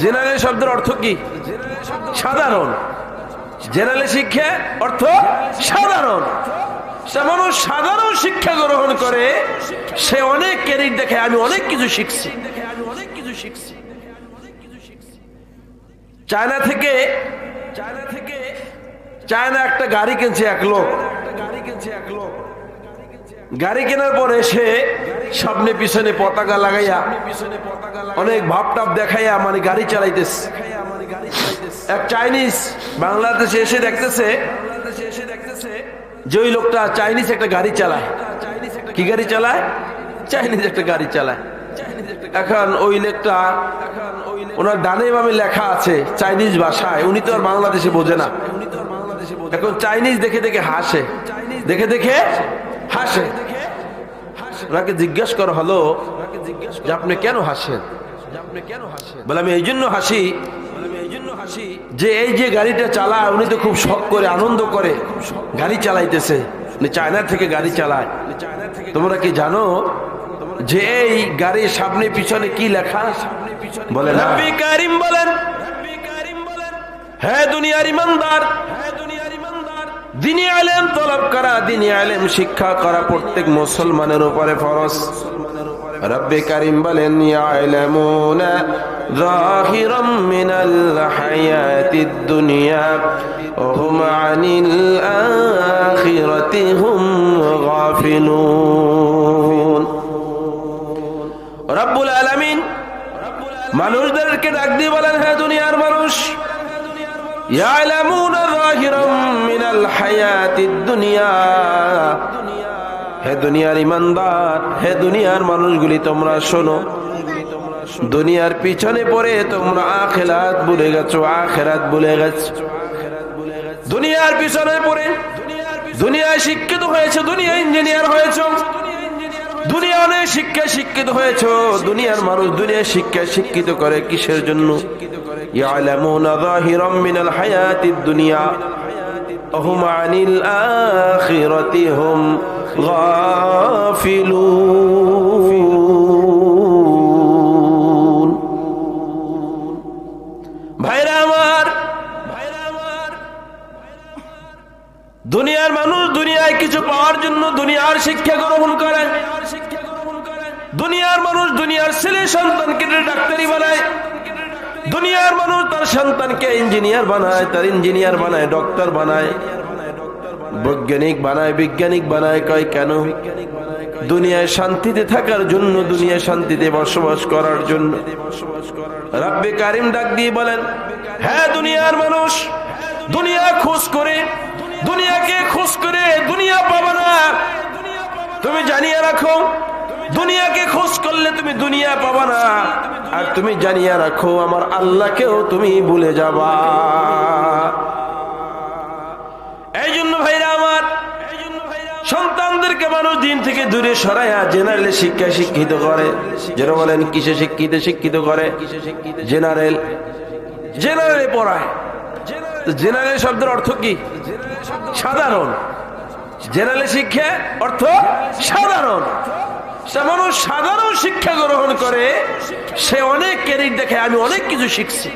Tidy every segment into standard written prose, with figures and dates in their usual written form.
General শব্দের অর্থ কি? সাধারণ। জেনারেল শিক্ষা অর্থ সাধারণ। সে মানুষ সাধারণ শিক্ষা গ্রহণ করে, সে অনেক ক্যারিয়ার দেখে আমি অনেক কিছু শিখছি। চায়না একটা গাড়ি কিনছে এক লোক। গাড়ি কেনার পরে সে সামনে পিছনে পতাকা লাগাইয়া অনেক ভাবটাপ দেখাইয়া মানে গাড়ি চালাইতেছে। এক চাইনিজ বাংলাদেশে এসে দেখতেছে যে ওই লোকটা চাইনিজ একটা গাড়ি চালায়। কি গাড়ি চালায়? চাইনিজ একটা গাড়ি চালায়। এখন ওই লোকটা, ওনার ডানে বামে লেখা আছে চাইনিজ ভাষায়, উনি তো আর বাংলাদেশে বোঝে না। এখন চাইনিজ দেখে দেখে হাসে, দেখে দেখে হাসে। ওনাকে জিজ্ঞাসা করা হলো যে আপনি কেন হাসেন? বলে আমি এই জন্য হাসি যে এই যে গাড়িটা চালায় উনি তো খুব শখ করে আনন্দ করে গাড়ি চালাইতেছে, চায়না থেকে গাড়ি চালায়। তোমরা কি জানো যে এই গাড়ির সামনে পিছনে কি লেখা? বলে রব্বি কারিম বলেন, হে দুনিয়ার ইমানদার, দিনী আলেম তলব করা, দিনী আলেম শিক্ষা করা প্রত্যেক মুসলমানের উপরে ফরজ। রব্বি কারিম বলেন ইয়ালামুনা যাহিরাম মিনাল হায়াতিদ দুনিয়া ওয়া হুম আনিল আখিরাতি হুম গাফিলুন। রব্বুল আলামিন মানুষদেরকে ডাক দিয়ে বলেন, হে দুনিয়ার মানুষ, ইয়ালামুনা যাহিরাম মিনাল হায়াতিদ দুনিয়া, হে দুনিয়ার ইমানদার, হে দুনিয়ার মানুষগুলি তোমরা শোনো, দুনিয়ার পিছনে পড়ে তোমরা আখিরাত ভুলে গেছো, আখিরাত ভুলে গেছো। দুনিয়ার পিছনে পড়ে দুনিয়ায় শিক্ষিত হয়েছে, দুনিয়া ইঞ্জিনিয়ার হয়েছে, দুনিয়া অনেক শিক্ষায় শিক্ষিত হয়েছে। দুনিয়ার মানুষ দুনিয়া শিক্ষায় শিক্ষিত করে কিসের জন্য? ইয়ালামুনা যাহিরাম মিনাল হায়াতিদ দুনিয়া ওয়া হুম আনিল আখিরাতি হুম গাফিলুন। ভাইরা আমার, দুনিয়ার মানুষ দুনিয়ায় কিছু পাওয়ার জন্য দুনিয়ার শিক্ষা গ্রহণ করে। দুনিয়ার মানুষ দুনিয়ার ছেলে সন্তানকে ডাক্তারি বানায়, দুনিয়ার মানুষ তার সন্তানকে ইঞ্জিনিয়ার বানায়, তার ইঞ্জিনিয়ার বানায়, ডক্টর বানায়, বৈজ্ঞানিক বানায়, বিজ্ঞানিক বানায়। কয় কেন? দুনিয়ায় শান্তিতে থাকার জন্য, দুনিয়ায় শান্তিতে বসবাস করার জন্য। রব্বে কারিম ডাক দিয়ে বলেন, হ্যাঁ দুনিয়ার মানুষ, দুনিয়া খোঁজ করে, দুনিয়াকে খোঁজ করে দুনিয়া পাবে না। তুমি জানিয়ে রাখো, দুনিয়াকে খোঁজ করলে তুমি দুনিয়া পাবা না। আর তুমি জানিয়ে রাখো আমার আল্লাহকেও তুমি ভুলে যাবা। এই জন্য ভাইরা আমার, সন্তানদেরকে মানুষ দিন থেকে দূরে সরাইয়া জেনারেল শিক্ষায় শিক্ষিত করে। যারা বলেন কিসে শিক্ষিত করে? জেনারেলে পড়ায়। জেনারেল শব্দের অর্থ কি? সাধারণ। জেনারেল শিক্ষা অর্থ সাধারণ। সে মানুষ সাধারণ শিক্ষা গ্রহণ করে, সে অনেক ক্যারিয়ার দেখে আমি অনেক কিছু শিখছি।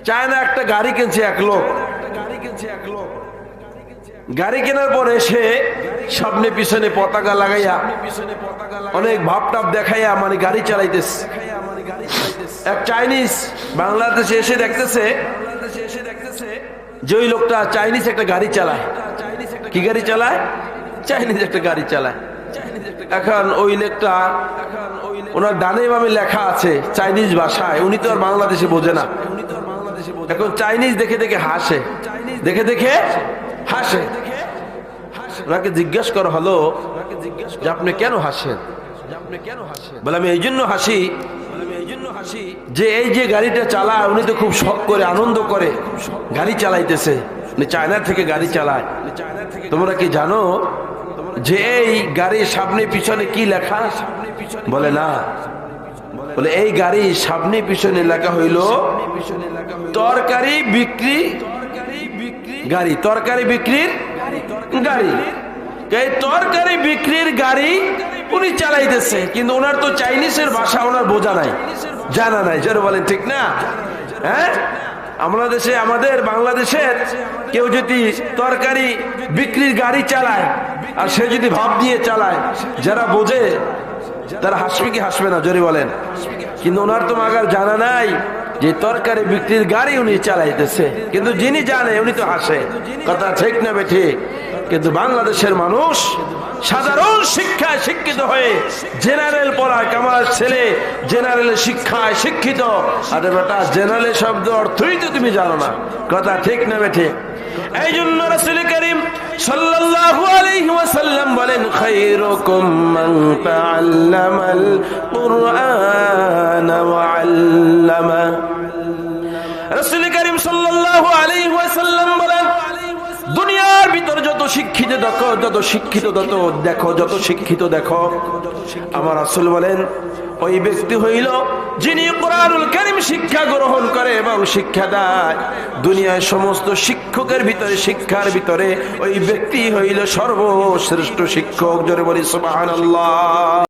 চায়না একটা গাড়ি কিনছে এক লোক। গাড়ি কেনার পরে সে সামনে পিছনে পতাকা লাগাইয়া অনেক ভাবটাপ দেখাইয়া মানে গাড়ি চালাইতেছে। এক চাইনিজ বাংলাদেশে এসে দেখতেছে যে ওই লোকটা চাইনিজ একটা গাড়ি চালায়। কি গাড়ি চালায়? চাইনিজ একটা গাড়ি চালায়। এখন ওই লোকটা, ওনার ডানে বামে লেখা আছে চাইনিজ ভাষায়, উনি তো আর বাংলাদেশে বোঝে না। এখন চাইনিজ দেখে দেখে হাসে, দেখে দেখে হাসে। ওনাকে জিজ্ঞাসা করা হলো যে আপনি কেন হাসেন? বলে আমি এই জন্য হাসি যে এই যে গাড়িটা চালায় উনি তো খুব শখ করে আনন্দ করে গাড়ি চালাইতেছে, চায়না থেকে গাড়ি চালায়। তোমরা কি জানো যে এই গাড়ির সামনে পিছনে কি লেখা? বলে না। বলে এই গাড়ির সামনে পিছনে লেখা হইল তরকারি বিক্রি গাড়ি, তরকারি বিক্রির গাড়ি। এই তরকারি বিক্রির গাড়ি উনি চালাইতেছে, কিন্তু ওনার তো চাইনিজের ভাষা ওনার বোঝা নাই, জানা নাই। যারা বলেন ঠিক না? হ্যাঁ, আমাদের বাংলাদেশের কেউ যদি তরকারি বিক্রির গাড়ি চালায় আর সে যদি ভাব দিয়ে চালায়, যারা বোঝে তারা হাসবে কি হাসবে না? জোরে বলেন। কিন্তু ওনার তো মাগার জানা নাই যে তরকারি বিক্রির গাড়ি উনি চালাইতেছে, কিন্তু যিনি জানে উনি তো হাসে। কথা ঠিক না বেঠিক? কিন্তু বাংলাদেশের মানুষ সাধারণ শিক্ষায় শিক্ষিত হয়ে জেনারেল পড়ায়, আমার ছেলে জেনারেল শিক্ষায় শিক্ষিত, আরে বেটা জেনারেল শব্দ অর্থই তো তুমি জানো না। কথা ঠিক না বেঠিক? এই জন্য রাসূল করিম সাল্লাল্লাহু আলাইহি ওয়াসাল্লাম বলেন, খায়রুকুম মান তাআল্লামাল কুরআন ওয়া আল্লামা। রাসূল করিম সাল্লাল্লাহু আলাইহি ওয়াসাল্লাম বলেন, দুনিয়ার ভিতর যত শিক্ষিত দেখো, যত শিক্ষিত দেখো, আমার রাসূল বলেন ওই ব্যক্তি হইল যিনি কুরআনুল কারীম শিক্ষা গ্রহণ করে এবং শিক্ষা দেয়। দুনিয়ার সমস্ত শিক্ষকের ভিতরে, শিক্ষার ভিতরে ওই ব্যক্তি হইল সর্বশ্রেষ্ঠ শিক্ষক। জোরে বলি সুবহানাল্লাহ।